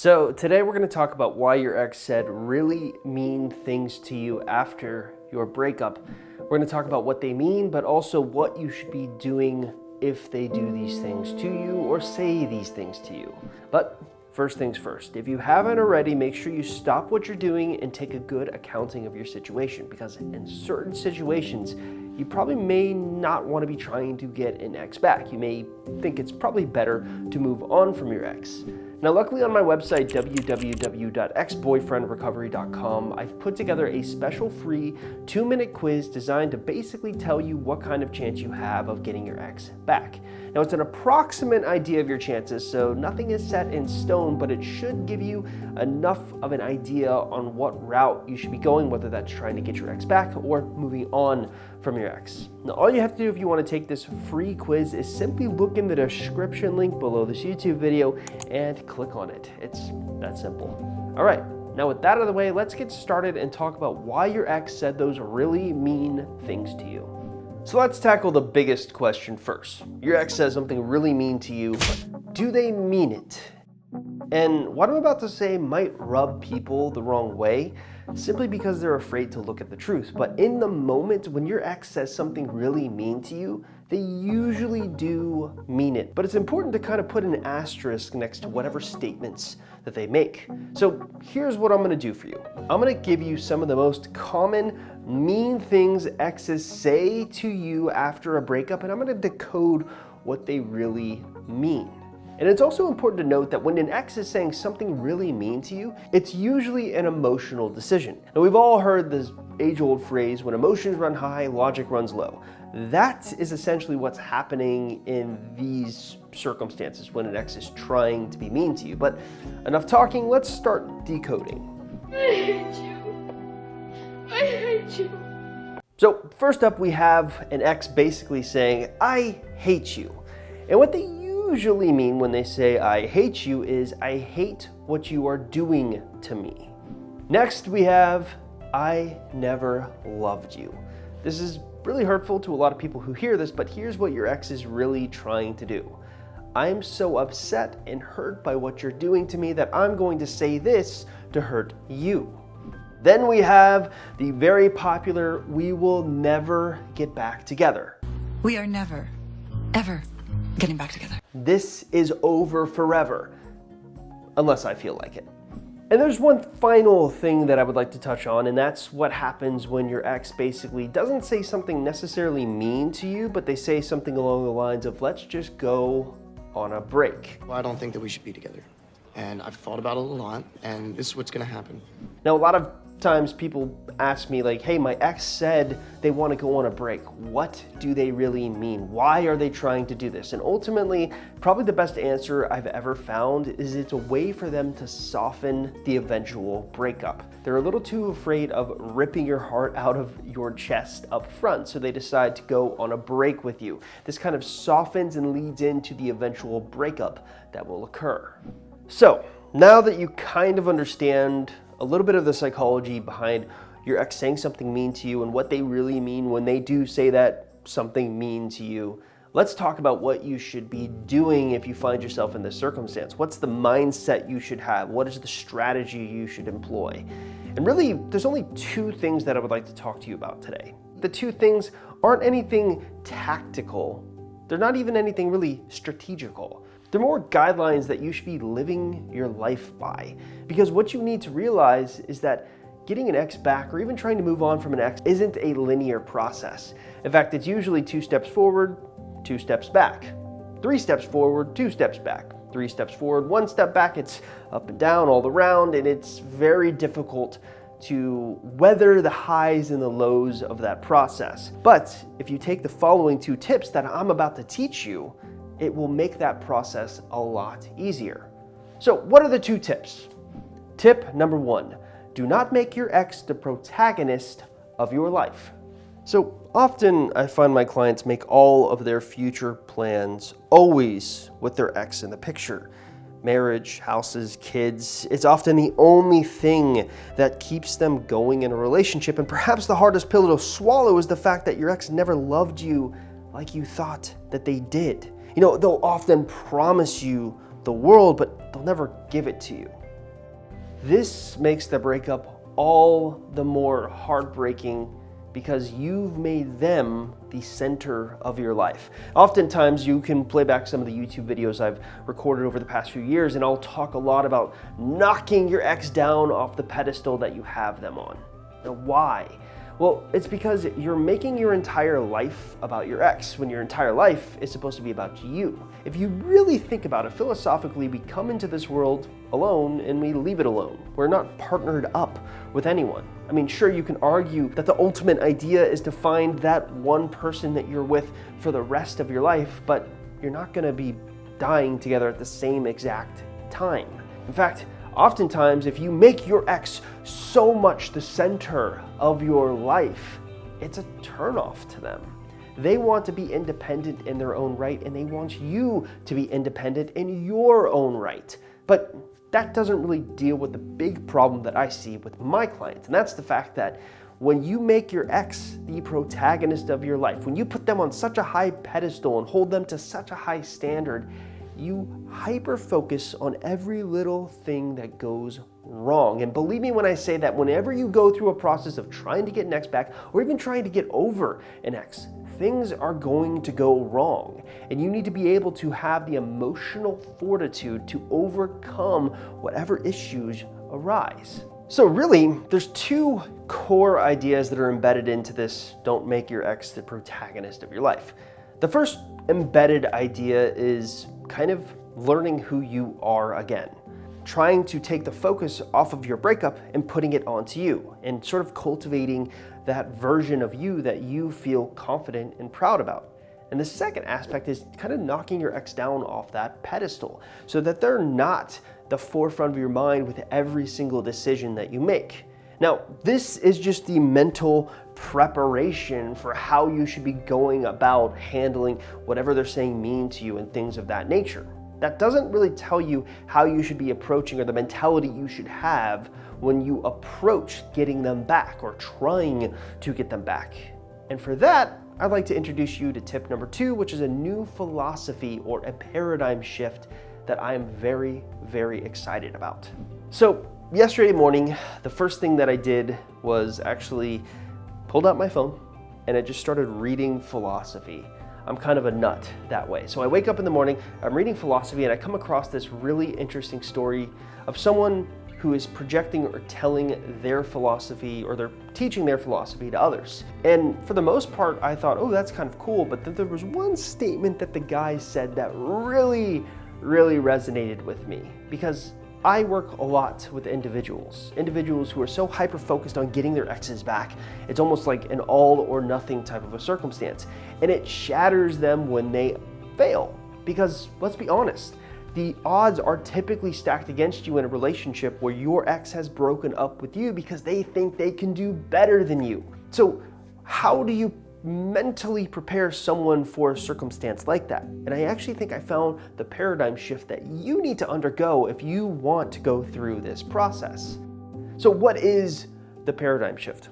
So today we're going to talk about why your ex said really mean things to you after your breakup. We're going to talk about what they mean, but also what you should be doing if they do these things to you or say these things to you. But first things first, if you haven't already, make sure you stop what you're doing and take a good accounting of your situation, because in certain situations, you probably may not want to be trying to get an ex back. You may think it's probably better to move on from your ex. Now, luckily on my website, www.exboyfriendrecovery.com, I've put together a special free 2-minute quiz designed to basically tell you what kind of chance you have of getting your ex back. Now, it's an approximate idea of your chances, so nothing is set in stone, but it should give you enough of an idea on what route you should be going, whether that's trying to get your ex back or moving on from your ex. Now, all you have to do if you want to take this free quiz is simply look in the description link below this YouTube video and click on it. It's that simple. All right, now with that out of the way, let's get started and talk about why your ex said those really mean things to you. So let's tackle the biggest question first. Your ex says something really mean to you, but do they mean it? And what I'm about to say might rub people the wrong way, simply because they're afraid to look at the truth. But in the moment when your ex says something really mean to you, they usually do mean it. But it's important to kind of put an asterisk next to whatever statements that they make. So here's what I'm gonna do for you. I'm gonna give you some of the most common mean things exes say to you after a breakup, and I'm gonna decode what they really mean. And it's also important to note that when an ex is saying something really mean to you, it's usually an emotional decision. And we've all heard this age-old phrase, when emotions run high, logic runs low. That is essentially what's happening in these circumstances when an ex is trying to be mean to you. But enough talking, let's start decoding. I hate you. I hate you. So first up, we have an ex basically saying, I hate you. And what they usually mean when they say I hate you is I hate what you are doing to me. Next we have I never loved you. This is really hurtful to a lot of people who hear this, but here's what your ex is really trying to do. I'm so upset and hurt by what you're doing to me that I'm going to say this to hurt you. Then we have the very popular we will never get back together. We are never, ever getting back together. This is over forever, unless I feel like it. And there's one final thing that I would like to touch on, and that's what happens when your ex basically doesn't say something necessarily mean to you, but they say something along the lines of, let's just go on a break. Well, I don't think that we should be together. And I've thought about it a lot, and this is what's gonna happen. Now, a lot of times people ask me like, hey, my ex said they want to go on a break. What do they really mean? Why are they trying to do this? And ultimately, probably the best answer I've ever found is it's a way for them to soften the eventual breakup. They're a little too afraid of ripping your heart out of your chest up front, so they decide to go on a break with you. This kind of softens and leads into the eventual breakup that will occur. So now that you kind of understand a little bit of the psychology behind your ex saying something mean to you and what they really mean when they do say that something mean to you, let's talk about what you should be doing if you find yourself in this circumstance. What's the mindset you should have? What is the strategy you should employ? And really, there's only two things that I would like to talk to you about today. The two things aren't anything tactical. They're not even anything really strategical. They're more guidelines that you should be living your life by. Because what you need to realize is that getting an ex back or even trying to move on from an ex isn't a linear process. In fact, it's usually 2 steps forward, 2 steps back. 3 steps forward, 2 steps back. 3 steps forward, 1 step back. It's up and down all around, and it's very difficult to weather the highs and the lows of that process. But if you take the following 2 tips that I'm about to teach you, it will make that process a lot easier. So what are the 2 tips? Tip number 1, do not make your ex the protagonist of your life. So often I find my clients make all of their future plans always with their ex in the picture. Marriage, houses, kids, it's often the only thing that keeps them going in a relationship. And perhaps the hardest pill to swallow is the fact that your ex never loved you like you thought that they did. You know, they'll often promise you the world, but they'll never give it to you. This makes the breakup all the more heartbreaking because you've made them the center of your life. Oftentimes you can play back some of the YouTube videos I've recorded over the past few years, and I'll talk a lot about knocking your ex down off the pedestal that you have them on. Now, why? Well, it's because you're making your entire life about your ex when your entire life is supposed to be about you. If you really think about it philosophically, we come into this world alone and we leave it alone. We're not partnered up with anyone. I mean, sure, you can argue that the ultimate idea is to find that one person that you're with for the rest of your life, but you're not gonna be dying together at the same exact time. In fact, oftentimes, if you make your ex so much the center of your life, it's a turnoff to them. They want to be independent in their own right, and they want you to be independent in your own right. But that doesn't really deal with the big problem that I see with my clients, and that's the fact that when you make your ex the protagonist of your life, when you put them on such a high pedestal and hold them to such a high standard, you hyper-focus on every little thing that goes wrong. And believe me when I say that whenever you go through a process of trying to get an ex back or even trying to get over an ex, things are going to go wrong. And you need to be able to have the emotional fortitude to overcome whatever issues arise. So really, there's two core ideas that are embedded into this don't make your ex the protagonist of your life. The first embedded idea is kind of learning who you are again. Trying to take the focus off of your breakup and putting it onto you, and sort of cultivating that version of you that you feel confident and proud about. And the second aspect is kind of knocking your ex down off that pedestal so that they're not the forefront of your mind with every single decision that you make. Now, this is just the mental preparation for how you should be going about handling whatever they're saying mean to you and things of that nature. That doesn't really tell you how you should be approaching or the mentality you should have when you approach getting them back or trying to get them back. And for that, I'd like to introduce you to tip number 2, which is a new philosophy or a paradigm shift that I am very, very excited about. So yesterday morning, the first thing that I did was actually pulled out my phone and I just started reading philosophy. I'm kind of a nut that way. So I wake up in the morning, I'm reading philosophy, and I come across this really interesting story of someone who is projecting or telling their philosophy, or they're teaching their philosophy to others. And for the most part, I thought, oh, that's kind of cool. But then there was one statement that the guy said that really resonated with me, because I work a lot with individuals who are so hyper-focused on getting their exes back. It's almost like an all or nothing type of a circumstance. And it shatters them when they fail. Because let's be honest, the odds are typically stacked against you in a relationship where your ex has broken up with you because they think they can do better than you. So how do you mentally prepare someone for a circumstance like that? And I actually think I found the paradigm shift that you need to undergo if you want to go through this process. So what is the paradigm shift?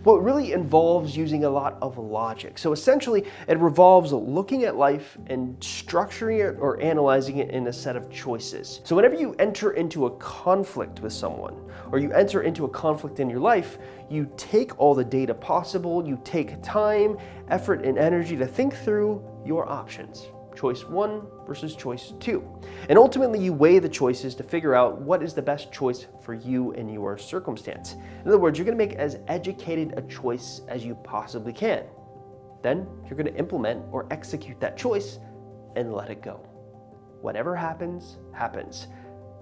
Well, it really involves using a lot of logic. So essentially, it revolves looking at life and structuring it or analyzing it in a set of choices. So whenever you enter into a conflict with someone, or you enter into a conflict in your life, you take all the data possible, you take time, effort, and energy to think through your options. Choice 1 versus choice 2. And ultimately you weigh the choices to figure out what is the best choice for you in your circumstance. In other words, you're going to make as educated a choice as you possibly can. Then you're going to implement or execute that choice and let it go. Whatever happens, happens.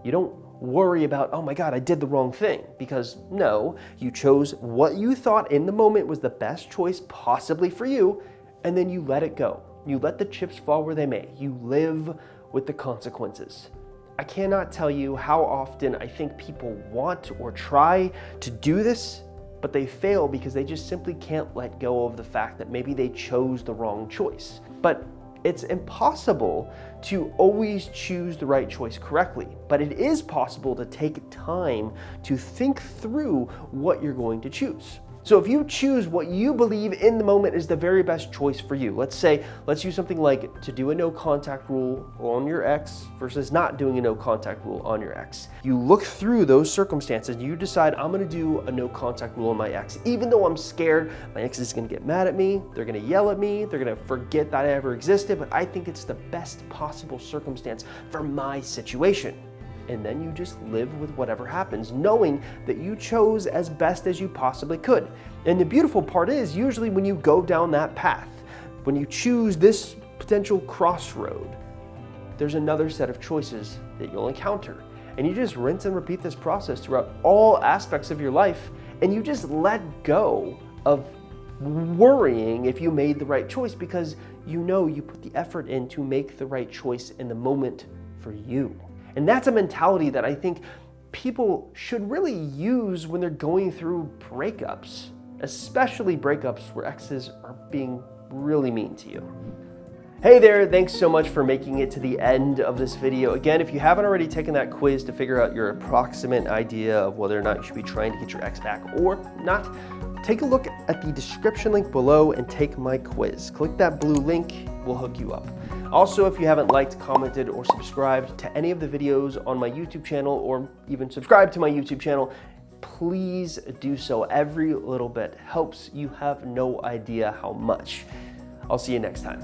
You don't worry about, oh my God, I did the wrong thing, because no, you chose what you thought in the moment was the best choice possibly for you, and then you let it go. You let the chips fall where they may. You live with the consequences. I cannot tell you how often I think people want or try to do this, but they fail because they just simply can't let go of the fact that maybe they chose the wrong choice. But it's impossible to always choose the right choice correctly, but it is possible to take time to think through what you're going to choose. So if you choose what you believe in the moment is the very best choice for you, let's use something like to do a no contact rule on your ex versus not doing a no contact rule on your ex. You look through those circumstances and you decide, I'm gonna do a no contact rule on my ex. Even though I'm scared, my ex is gonna get mad at me, they're gonna yell at me, they're gonna forget that I ever existed, but I think it's the best possible circumstance for my situation. And then you just live with whatever happens, knowing that you chose as best as you possibly could. And the beautiful part is, usually when you go down that path, when you choose this potential crossroad, there's another set of choices that you'll encounter. And you just rinse and repeat this process throughout all aspects of your life, and you just let go of worrying if you made the right choice, because you know you put the effort in to make the right choice in the moment for you. And that's a mentality that I think people should really use when they're going through breakups, especially breakups where exes are being really mean to you. Hey there, thanks so much for making it to the end of this video. Again, if you haven't already taken that quiz to figure out your approximate idea of whether or not you should be trying to get your ex back or not, take a look at the description link below and take my quiz. Click that blue link, we'll hook you up. Also, if you haven't liked, commented, or subscribed to any of the videos on my YouTube channel, or even subscribed to my YouTube channel, please do so. Every little bit helps. You have no idea how much. I'll see you next time.